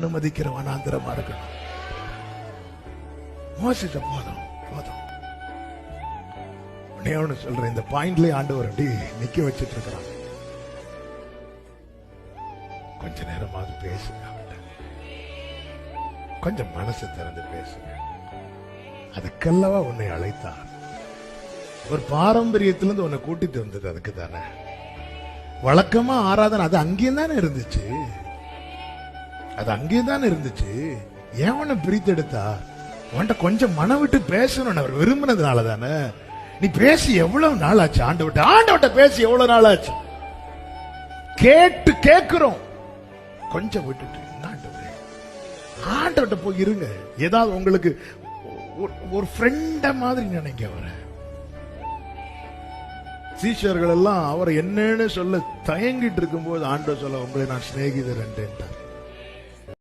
அனுமதிக்கிற வனாந்திரமா இருக்கணும். மோசிட்ட போதும் போதும். ஒன்னு சொல்றேன், இந்த பாயிண்ட்லயே ஆண்டவர் அப்படி நிக்க வச்சிட்டு இருக்கிறான். கொஞ்ச நேரமாவது பேசுங்க, கொஞ்சம் மனசு திறந்து பேசுங்க. அதுக்கல்லவா உன்னை அழைத்தார். ஒரு பாரம்பரியத்திலிருந்து உன்னை கூட்டிட்டு வந்தது அதுக்கு தானே. வழக்கமா ஆராதனை அது அங்கேயும் தானே இருந்துச்சு, அது அங்கேயும் தானே இருந்துச்சு. ஏன் உன்னை பிரித்தெடுத்தா? உன்கிட்ட கொஞ்சம் மனம் விட்டு பேசணும்னு அவர் விரும்பினதுனால தானே. நீ பேசி எவ்வளவு நாள் ஆச்சு? ஆண்டவட்ட பேசி எவ்வளவு நாள் ஆச்சு? கேட்கிறோம், கொஞ்சம் விட்டுட்டு ஆண்டவட்ட போய் இருங்க. ஏதாவது உங்களுக்கு ஒரு ஃப்ரெண்ட மாதிரி நினைக்க வர. சீஷர்கள் எல்லாம் அவர் என்னன்னு சொல்ல தயங்கிட்டு இருக்கும்போது ஆண்டவர் சொல்ல, உங்களை நான் சிநேகிதர் என்றார்.